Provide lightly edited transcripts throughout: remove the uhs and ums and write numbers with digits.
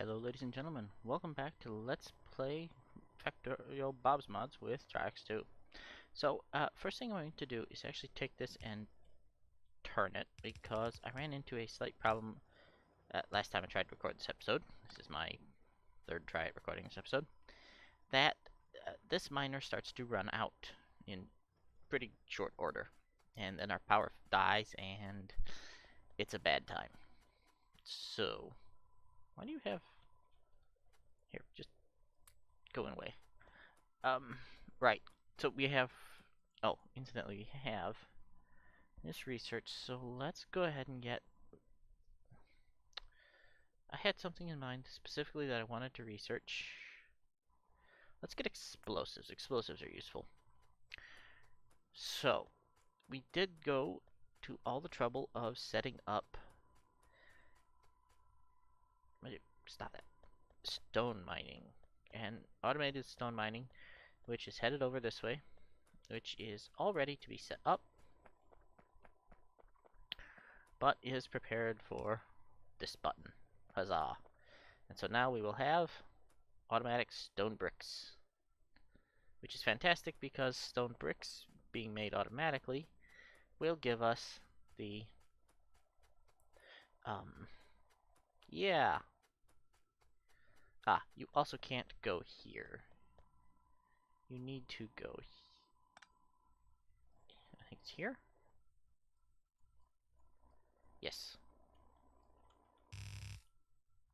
Hello ladies and gentlemen, welcome back to Let's Play Factorio Bob's Mods with Triax 2. So, first thing I'm going to do is actually take this and turn it, because I ran into a slight problem last time I tried to record this episode. This is my third try at recording this episode. That this miner starts to run out in pretty short order, and then our power dies, and it's a bad time. So, why do you have... Here, just going away. Right. So we have, oh, incidentally, we have this research, so let's go ahead and get, I had something in mind specifically that I wanted to research. Let's get explosives. Explosives are useful. So, we did go to all the trouble of setting up, stop that, stone mining, and automated stone mining, which is headed over this way, which is all ready to be set up, but is prepared for this button. Huzzah. And so now we will have automatic stone bricks, which is fantastic because stone bricks being made automatically will give us the, yeah. You also can't go here. You need to go, I think it's here? Yes.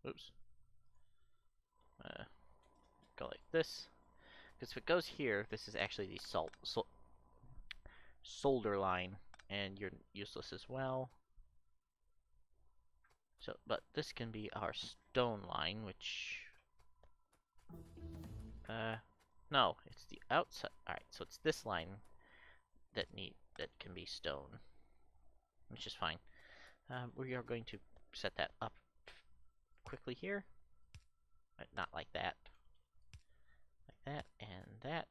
Oops. Go like this. Because if it goes here, this is actually the solder line, and you're useless as well. So, but this can be our stone line, which, no, it's the outside. Alright, so it's this line that can be stone, which is fine. We are going to set that up quickly here, but not like that. Like that, and that.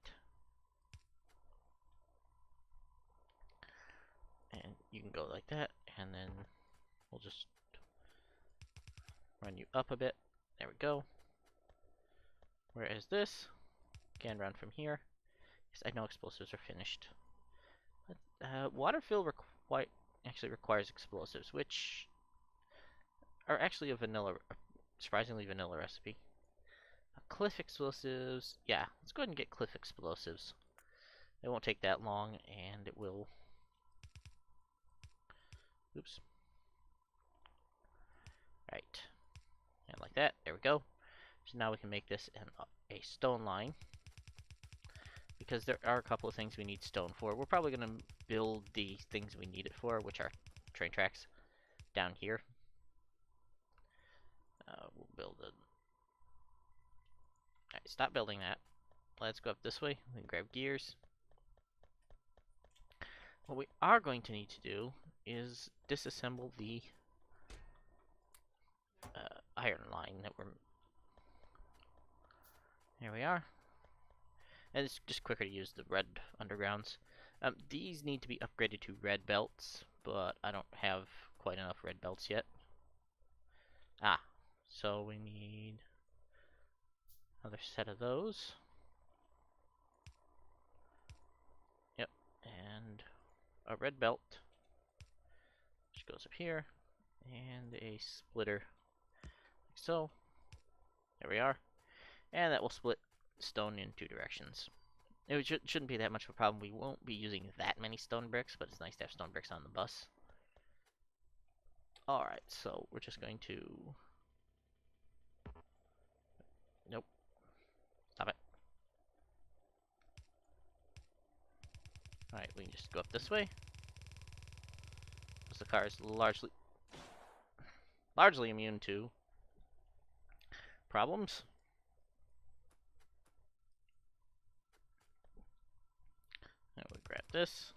And you can go like that, and then we'll just run you up a bit. There we go. Whereas this can run from here. Yes, I know explosives are finished. But, water fill actually requires explosives, which are actually a surprisingly vanilla recipe. Cliff explosives, yeah, let's go ahead and get cliff explosives. It won't take that long, and it will... Oops. Right. And like that, there we go. So now we can make this a stone line, because there are a couple of things we need stone for. We're probably going to build the things we need it for, which are train tracks, down here. We'll build a... Alright, stop building that. Let's go up this way. We can grab gears. What we are going to need to do is disassemble the iron line that we're... Here we are. And it's just quicker to use the red undergrounds. These need to be upgraded to red belts, but I don't have quite enough red belts yet. So we need another set of those. Yep, and a red belt, which goes up here, and a splitter, like so. There we are. And that will split stone in two directions. It shouldn't be that much of a problem. We won't be using that many stone bricks, but it's nice to have stone bricks on the bus. Alright, so we're just going to... Nope. Stop it. Alright, we can just go up this way. Because the car is largely immune to problems. Now we grab this.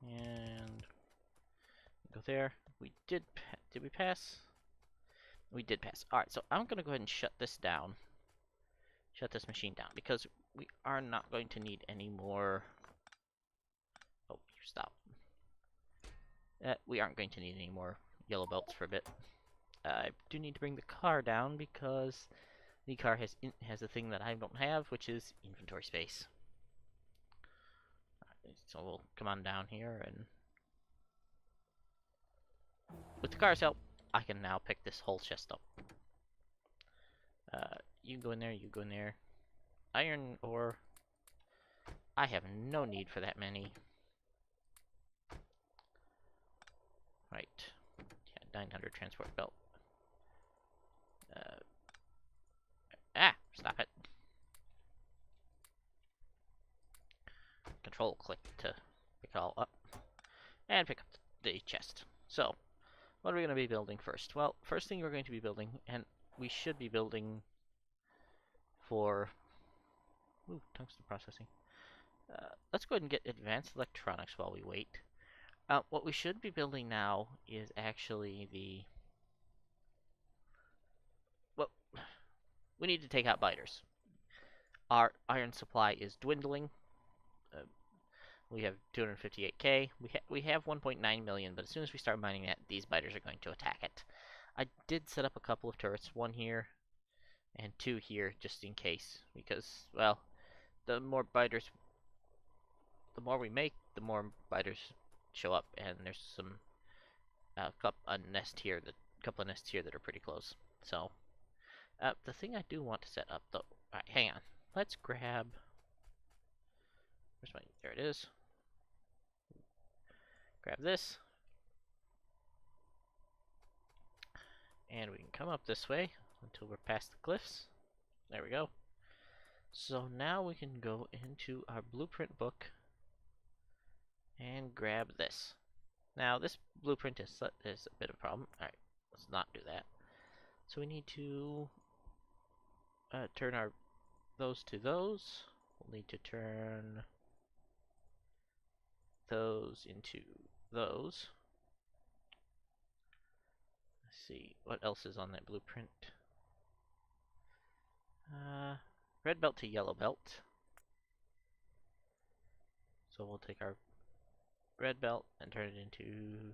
And go there. Did we pass? We did pass. Alright, so I'm going to go ahead and shut this down. Shut this machine down, because we are not going to need any more... Oh, you stop. We aren't going to need any more yellow belts for a bit. I do need to bring the car down because the car has a thing that I don't have, which is inventory space. So we'll come on down here, and with the car's help, I can now pick this whole chest up. You can go in there, you go in there. Iron ore. I have no need for that many. Right. Yeah, 900 transport belt. Stop it. Control click to pick it all up. And pick up the chest. So, what are we going to be building first? Well, first thing we're going to be building, and we should be building for... Ooh, tungsten processing. Let's go ahead and get advanced electronics while we wait. What we should be building now is actually the... Well, we need to take out biters. Our iron supply is dwindling. We have 258k. We have 1.9 million, but as soon as we start mining that, these biters are going to attack it. I did set up a couple of turrets, one here and two here, just in case, because, well, the more biters, the more we make, the more biters show up, and there's some a nest here, couple of nests here that are pretty close. So, the thing I do want to set up, though, alright, hang on. Let's grab. Where's my? There it is. Grab this. And we can come up this way until we're past the cliffs. There we go. So now we can go into our blueprint book and grab this. Now this blueprint is a bit of a problem. Alright, let's not do that. So we need to turn those to those. We'll need to turn those into those. Let's see, what else is on that blueprint? Red belt to yellow belt. So we'll take our red belt and turn it into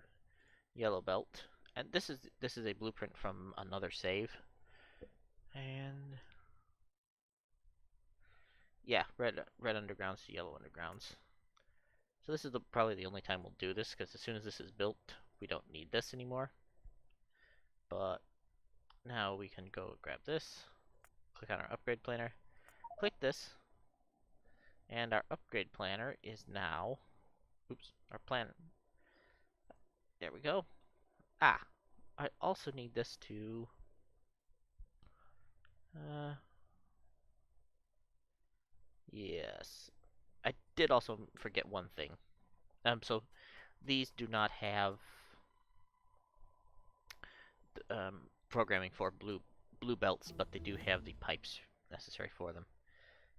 yellow belt. And this is a blueprint from another save. And yeah, red undergrounds to yellow undergrounds. So this is probably the only time we'll do this, because as soon as this is built, we don't need this anymore. But now we can go grab this, click on our upgrade planner, click this, and our upgrade planner is now, oops, our plan, there we go. I also need this to, yes, I did also forget one thing. So these do not have programming for blue belts, but they do have the pipes necessary for them.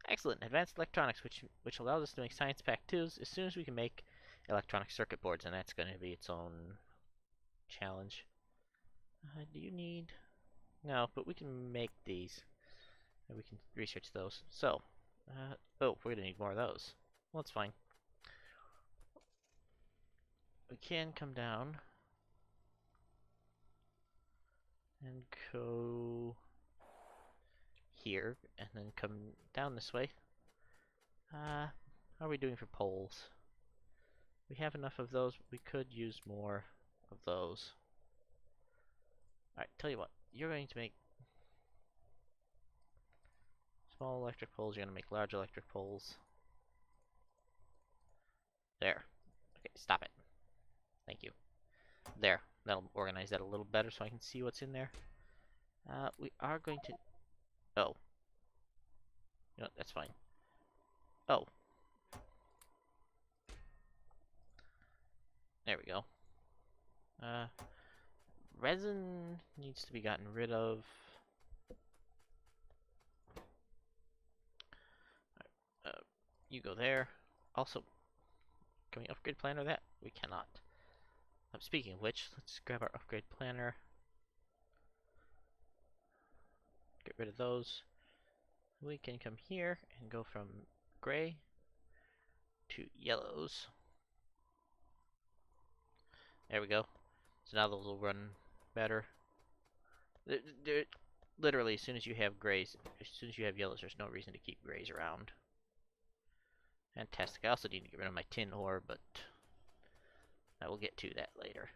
Excellent. Advanced electronics, which allows us to make science pack 2s as soon as we can make electronic circuit boards, and that's going to be its own challenge. Do you need... No, but we can make these. And we can research those. So, oh, we're going to need more of those. Well, that's fine. We can come down and go here, and then come down this way. How are we doing for poles? We have enough of those. We could use more of those. Alright, tell you what. You're going to make small electric poles. You're going to make large electric poles. There. Okay, stop it. Thank you. There. That'll organize that a little better so I can see what's in there. We are going to... Oh. You know, that's fine. Oh. There we go. Resin needs to be gotten rid of. You go there. Also, can we upgrade planner that? We cannot. Speaking of which, let's grab our upgrade planner. Get rid of those. We can come here and go from gray to yellows. There we go. So now those will run better. Literally, as soon as you have grays, as soon as you have yellows, there's no reason to keep grays around. Fantastic. I also need to get rid of my tin ore, but I will get to that later.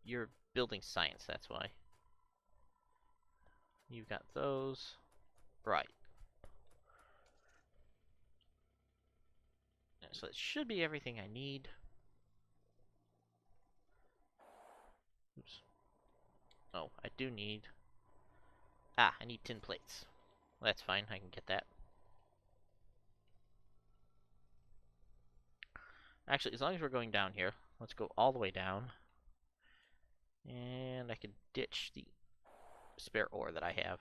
You're building science, that's why. You've got those. Right. So that should be everything I need. Oops. Oh, I do need... Ah, I need tin plates. Well, that's fine, I can get that. Actually, as long as we're going down here, let's go all the way down. And I can ditch the spare ore that I have.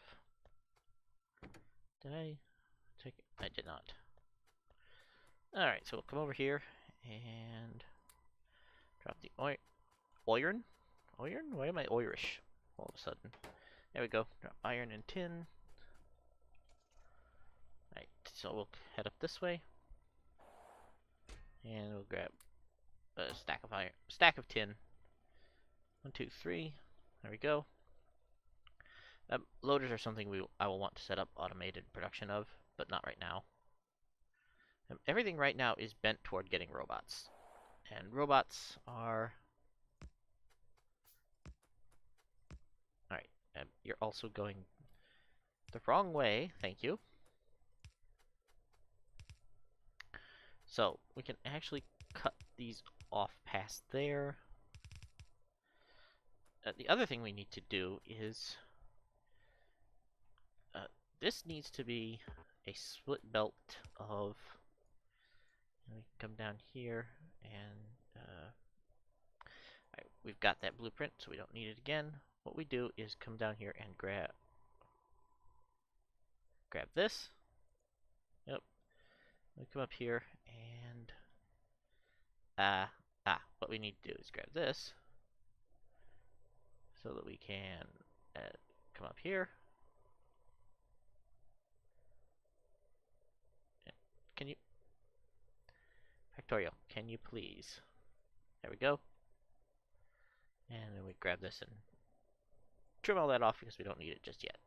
Did I take it? I did not. Alright, so we'll come over here and drop the iron. Iron? Why am I Irish all of a sudden? There we go. Drop iron and tin. Alright, so we'll head up this way. And we'll grab a stack of tin. 1, 2, 3. There we go. Loaders are something I will want to set up automated production of, but not right now. Everything right now is bent toward getting robots. And robots are... Alright, you're also going the wrong way, thank you. So, we can actually cut these off past there. The other thing we need to do is... this needs to be a split belt of... We can come down here and... Alright, we've got that blueprint, so we don't need it again. What we do is come down here and grab this. Yep. We come up here and... what we need to do is grab this so that we can come up here. Can you... Factorio, can you please? There we go. And then we grab this and trim all that off because we don't need it just yet.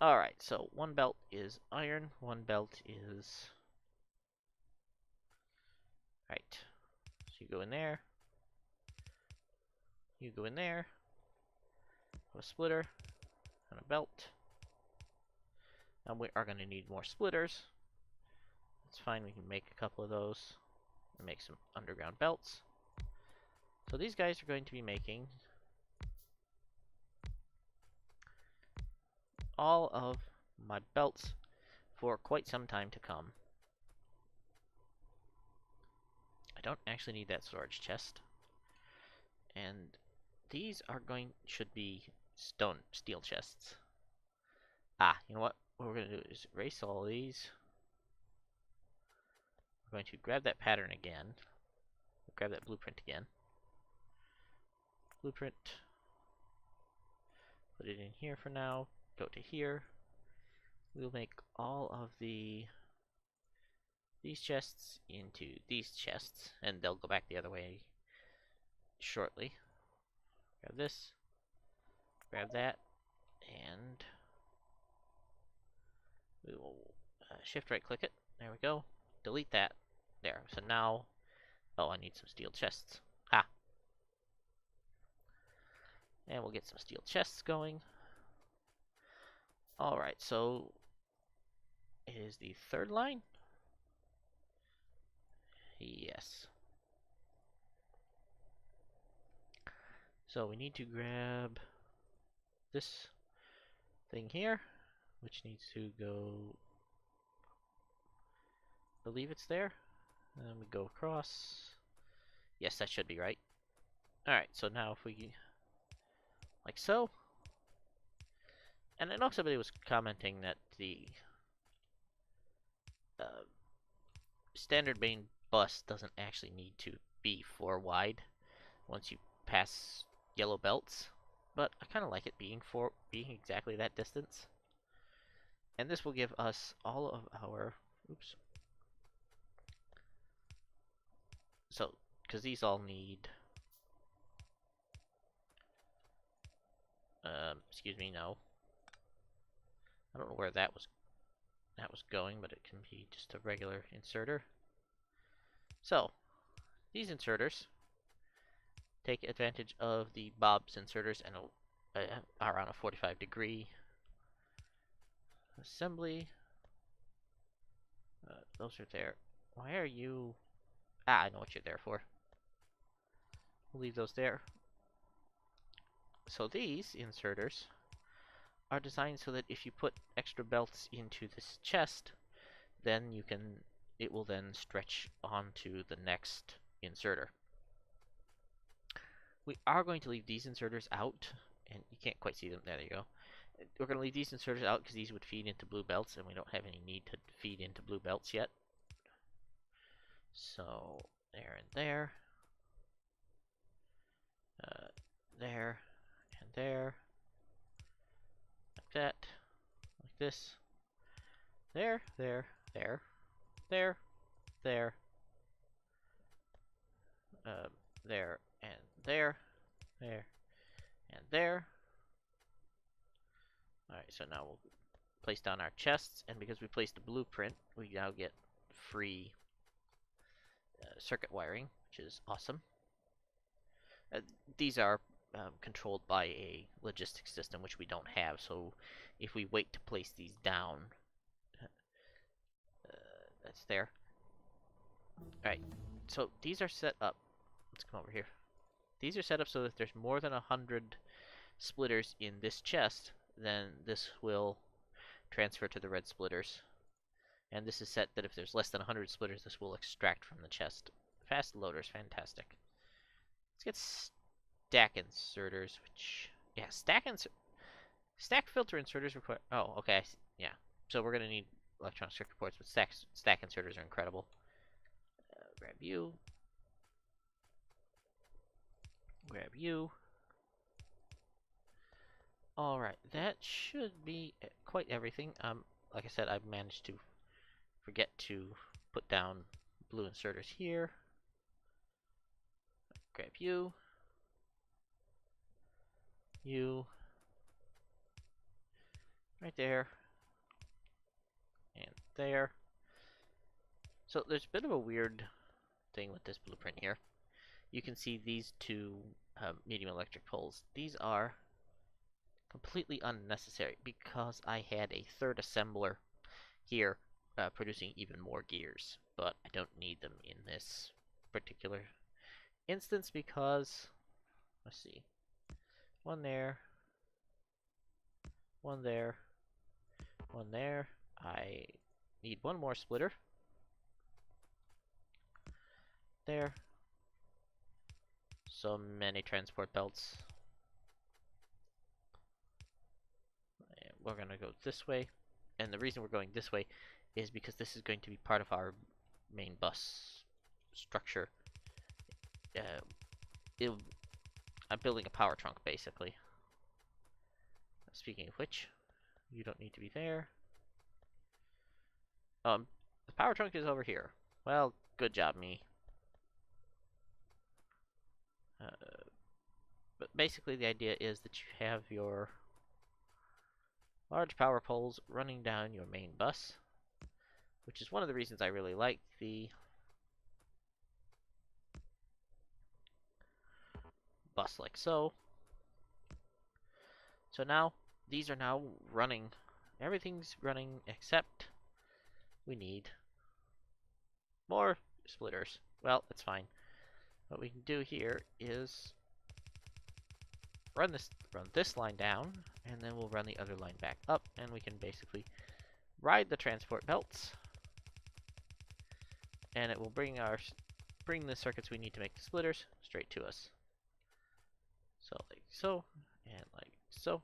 Alright, so one belt is iron, one belt is... Right. So you go in there. You go in there. A splitter and a belt. And we are going to need more splitters. It's fine, we can make a couple of those and make some underground belts. So these guys are going to be making all of my belts for quite some time to come. I don't actually need that storage chest. And these are should be steel chests. You know what? What we're going to do is erase all these. We're going to grab that pattern again. Grab that blueprint again. Blueprint. Put it in here for now. Go to here. We'll make all of these chests into these chests, and they'll go back the other way shortly. Grab this. Grab that. And we will shift right click it. There we go. Delete that. There. So now... Oh, I need some steel chests. And we'll get some steel chests going. Alright, so... It is the third line? Yes. So we need to grab this thing here, which needs to go... I believe it's there. And then we go across. Yes, that should be right. Alright, so now if we... Like so. And I know somebody was commenting that the standard main bus doesn't actually need to be 4 wide once you pass yellow belts, but I kind of like it being exactly that distance. And this will give us all of our... Oops. So, because these all need... Excuse me, no. I don't know where that was going, but it can be just a regular inserter. So, these inserters take advantage of the Bob's inserters and are on a 45-degree assembly. Those are there. Why are you... Ah, I know what you're there for. We'll leave those there. So these inserters are designed so that if you put extra belts into this chest, then it will then stretch onto the next inserter. We are going to leave these inserters out, and you can't quite see them. There you go. We're going to leave these inserters out because these would feed into blue belts, and we don't have any need to feed into blue belts yet. So, there and there. There and there. Like that. Like this. There, there, there, there, there. There and there. There and there. Alright, so now we'll place down our chests, and because we placed a blueprint, we now get free circuit wiring, which is awesome. These are controlled by a logistics system, which we don't have, so if we wait to place these down, that's there. Alright, so these are set up. Let's come over here. These are set up so that if there's more than 100 splitters in this chest, then this will transfer to the red splitters. And this is set that if there's less than 100 splitters, this will extract from the chest. Fast loaders, fantastic. Let's get stack inserters, which... Yeah, stack filter inserters require... Oh, okay, yeah. So we're going to need electronic circuit boards, but stack inserters are incredible. Grab you. Grab you. Alright, that should be quite everything. Like I said, I've managed to forget to put down blue inserters here. Grab you. You. Right there. And there. So there's a bit of a weird thing with this blueprint here. You can see these two medium electric poles. These are completely unnecessary because I had a third assembler here producing even more gears, but I don't need them in this particular instance because, let's see, one there, one there, one there. I need one more splitter. There. So many transport belts. And we're going to go this way. And the reason we're going this way is because this is going to be part of our main bus structure. I'm building a power trunk, basically. Speaking of which, you don't need to be there. The power trunk is over here. Well, good job, me. But basically the idea is that you have your large power poles running down your main bus, which is one of the reasons I really like the bus like so. So now, these are now running. Everything's running except we need more splitters. Well, it's fine. What we can do here is run this line down, and then we'll run the other line back up, and we can basically ride the transport belts, and it will bring the circuits we need to make the splitters straight to us. So like so, and like so.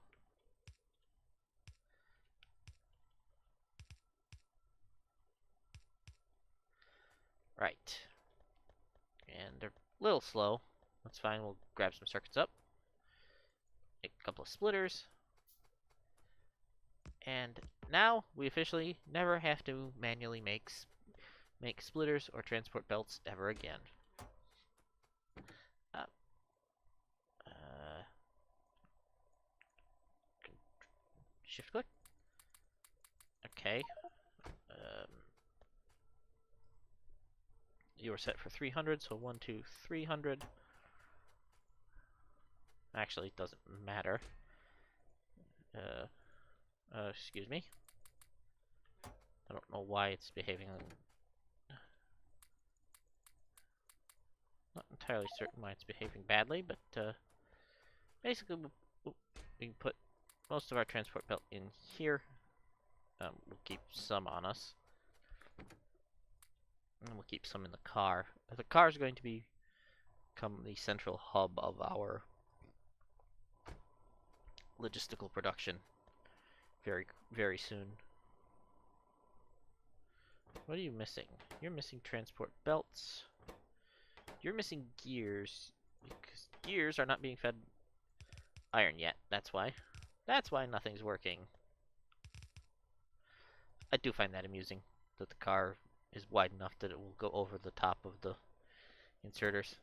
Right. And they're a little slow. That's fine, we'll grab some circuits up. Make a couple of splitters. And now we officially never have to manually make splitters or transport belts ever again. shift click. Okay. Um, you were set for 300, so 1, 2, 300. Actually, it doesn't matter. Excuse me. I don't know why it's behaving. Not entirely certain why it's behaving badly, but basically we can put most of our transport belt in here. We'll keep some on us. And we'll keep some in the car. The car is going to become the central hub of our logistical production very, very soon. What are you missing? You're missing transport belts. You're missing gears. Because gears are not being fed iron yet. That's why. That's why nothing's working. I do find that amusing. That the car is wide enough that it will go over the top of the inserters.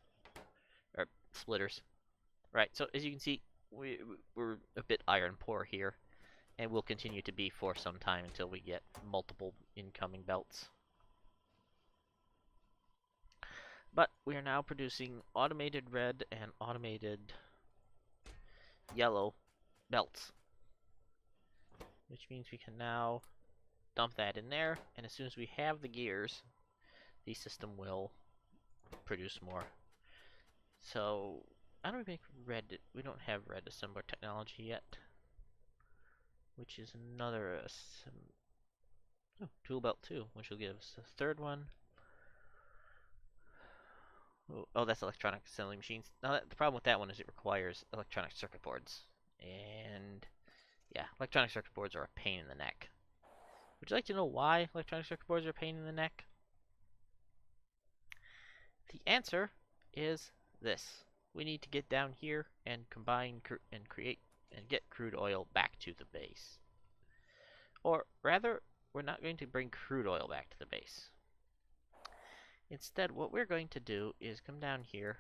Or splitters. Right, so as you can see, we're a bit iron poor here. And will continue to be for some time until we get multiple incoming belts. But we are now producing automated red and automated yellow belts. Which means we can now dump that in there, and as soon as we have the gears, the system will produce more. So, how do we make red? We don't have red assembler technology yet. Which is another tool belt 2, which will give us a third one. Oh, that's electronic assembly machines. Now, the problem with that one is it requires electronic circuit boards. And, yeah, electronic circuit boards are a pain in the neck. Would you like to know why electronic circuit boards are a pain in the neck? The answer is this. We need to get down here and combine and create and get crude oil back to the base. Or rather, we're not going to bring crude oil back to the base. Instead, what we're going to do is come down here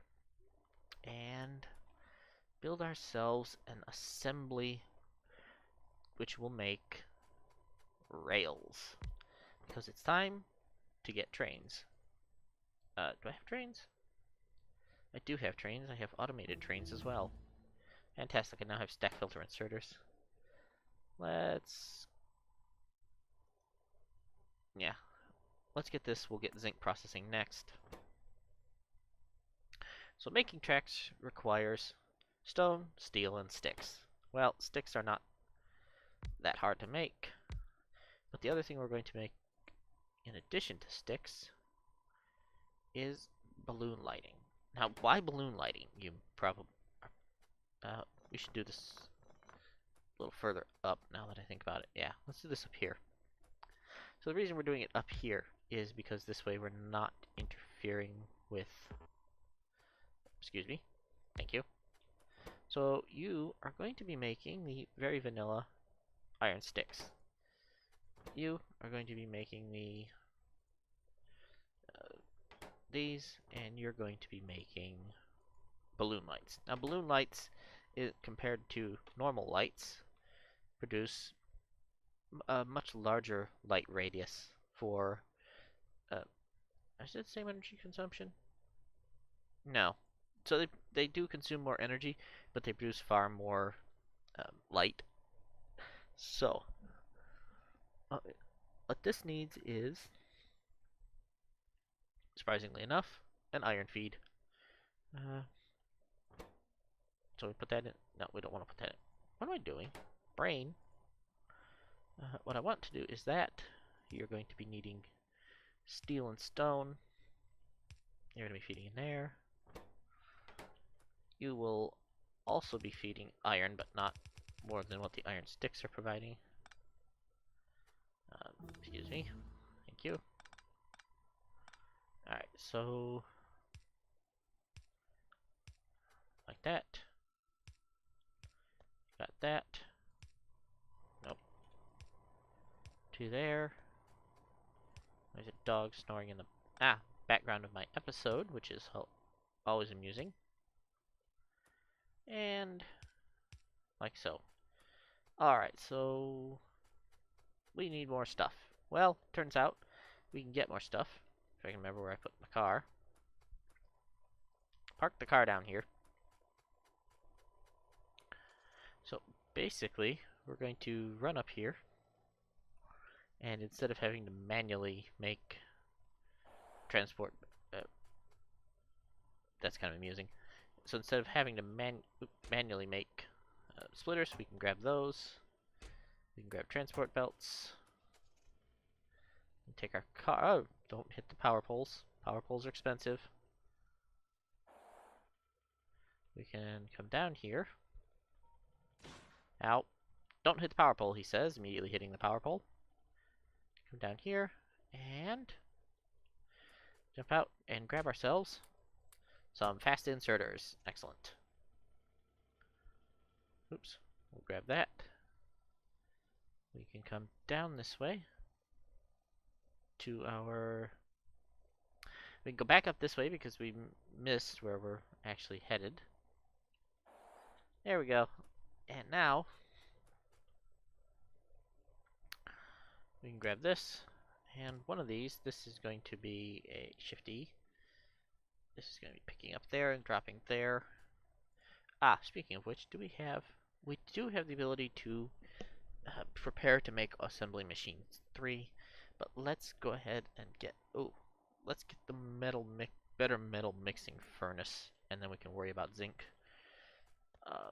and build ourselves an assembly which will make rails. Because it's time to get trains. Do I have trains? I do have trains. I have automated trains as well. Fantastic. I now have stack filter inserters. Let's get this. We'll get zinc processing next. So making tracks requires stone, steel, and sticks. Well, sticks are not that hard to make. But the other thing we're going to make, in addition to sticks, is balloon lighting. Now, why balloon lighting? You probably... we should do this a little further up now that I think about it. Yeah, let's do this up here. So the reason we're doing it up here is because this way we're not interfering with... Excuse me. Thank you. So you are going to be making the very vanilla iron sticks. You are going to be making the these, and you're going to be making balloon lights. Now, balloon lights, compared to normal lights, produce a much larger light radius for, is it the same energy consumption? No. So they do consume more energy, but they produce far more light. So, what this needs is, surprisingly enough, an iron feed. So we put that in. No, we don't want to put that in. What am I doing? Brain. What I want to do is that you're going to be needing steel and stone. You're going to be feeding in there. You will also be feeding iron, but not more than what the iron sticks are providing. Excuse me. Thank you. Alright, so... like that. Got that. Nope. To there. There's a dog snoring in the background of my episode, which is always amusing. And like so. Alright, so we need more stuff. Well, turns out we can get more stuff. If I can remember where I put my car. Park the car down here. So basically, we're going to run up here. And instead of having to manually make transport, that's kind of amusing. So instead of having to manually make splitters, we can grab those. We can grab transport belts. And take our car. Oh, don't hit the power poles. Power poles are expensive. We can come down here. Ow. Don't hit the power pole, he says, immediately hitting the power pole. Come down here and jump out and grab ourselves some fast inserters. Excellent. Oops. We'll grab that. We can come down this way to our... We can go back up this way because we missed where we're actually headed. There we go. And now we can grab this, and one of these, this is going to be a Shift E. This is going to be picking up there and dropping there. Ah, speaking of which, we do have the ability to prepare to make assembly machines 3, but let's go ahead and let's get the better metal mixing furnace, and then we can worry about zinc.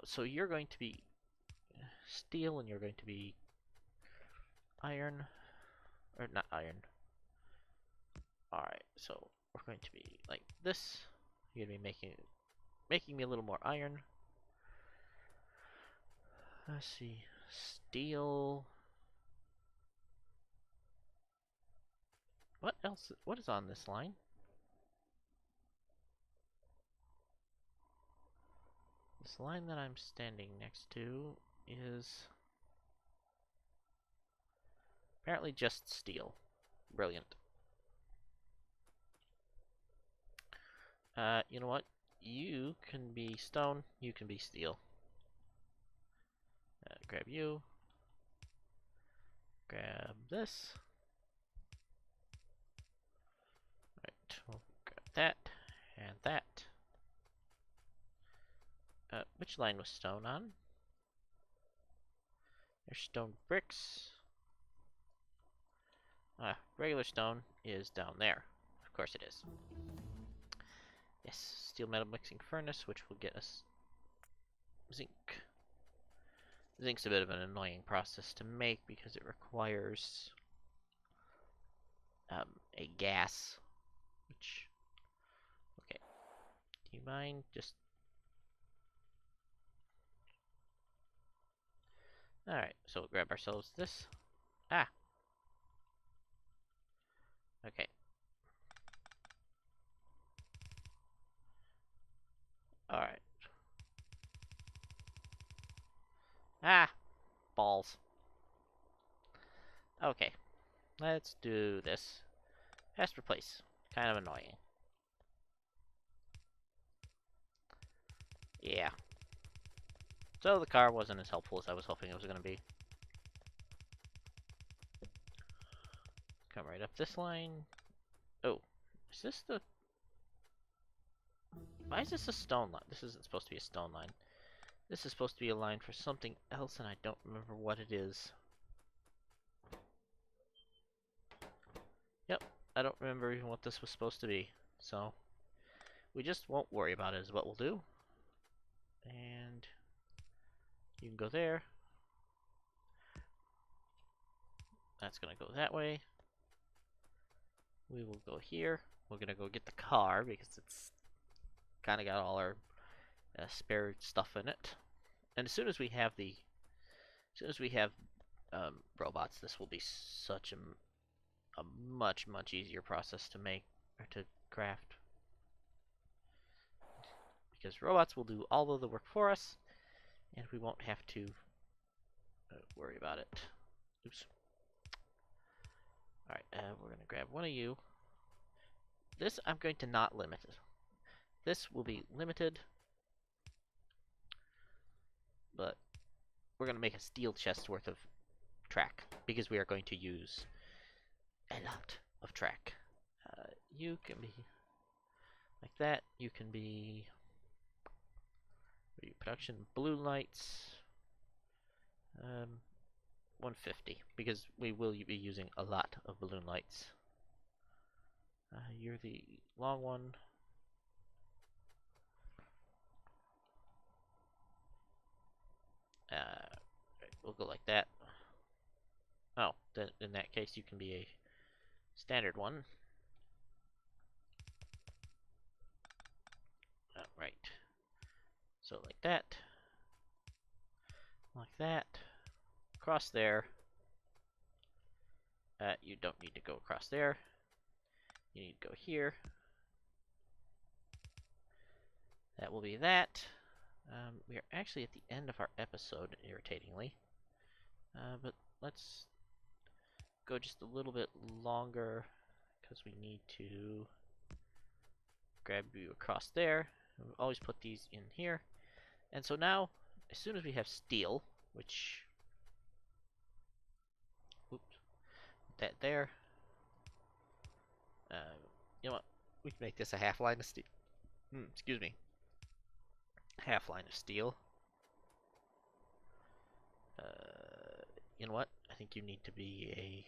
So you're going to be steel, and you're going to be iron, or not iron. Alright, so we're going to be like this. You're going to be making me a little more iron. Let's see. Steel. What else? What is on this line? This line that I'm standing next to is apparently just steel. Brilliant. You know what? You can be stone, you can be steel. Grab you. Grab this. Right, we'll grab that and that. Which line was stone on? There's stone bricks. Regular stone is down there. Of course it is. Yes, steel metal mixing furnace, which will get us zinc. Zinc's a bit of an annoying process to make because it requires a gas, which, okay, do you mind just, alright, so we'll grab ourselves this, okay, alright, balls, okay, let's do this, fast replace, kind of annoying, yeah, so the car wasn't as helpful as I was hoping it was going to be. Come right up this line. Oh, is this the... Why is this a stone line? This isn't supposed to be a stone line. This is supposed to be a line for something else, and I don't remember what it is. Yep, I don't remember even what this was supposed to be. So, we just won't worry about it is what we'll do. And you can go there. That's going to go that way. We will go here. We're going to go get the car because it's kind of got all our spare stuff in it. And as soon as we have robots, this will be such a much easier process to make or to craft, because robots will do all of the work for us, and we won't have to worry about it. Oops. All right, we're gonna grab one of you. This I'm going to not limit it. This will be limited, but we're going to make a steel chest worth of track because we are going to use a lot of track. You can be like that. You can be production balloon lights. 150 because we will be using a lot of balloon lights. You're the long one. We'll go like that. Oh, then in that case you can be a standard one. Right. So like that. Like that. Across there. You don't need to go across there. You need to go here. That will be that. We are actually at the end of our episode, irritatingly. But let's go just a little bit longer because we need to grab you across there. We'll always put these in here. And so now, as soon as we have steel, which... Oops. That there. You know what? We can make this a half line of steel. Excuse me. Half line of steel. You know what? I think you need to be a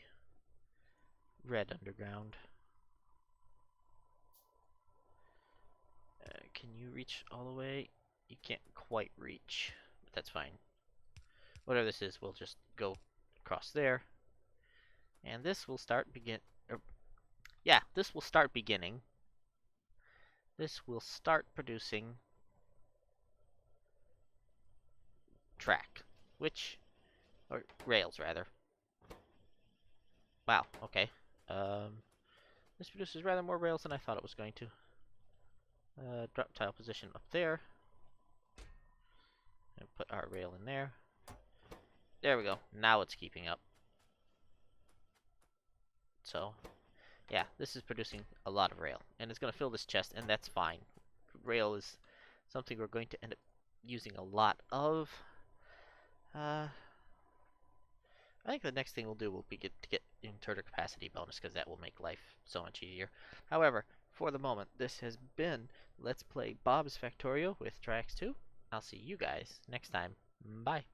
red underground. Can you reach all the way? You can't quite reach, but that's fine. Whatever this is, we'll just go across there. And this will start this will start beginning. This will start producing track, or rails rather. Wow, okay. This produces rather more rails than I thought it was going to. Drop tile position up there. And put our rail in there. There we go. Now it's keeping up. So, yeah, this is producing a lot of rail. And it's going to fill this chest, and that's fine. Rail is something we're going to end up using a lot of. I think the next thing we'll do will be to get inverter capacity bonus, because that will make life so much easier. However, for the moment, this has been Let's Play Bob's Factorio with Triax 2. I'll see you guys next time. Bye.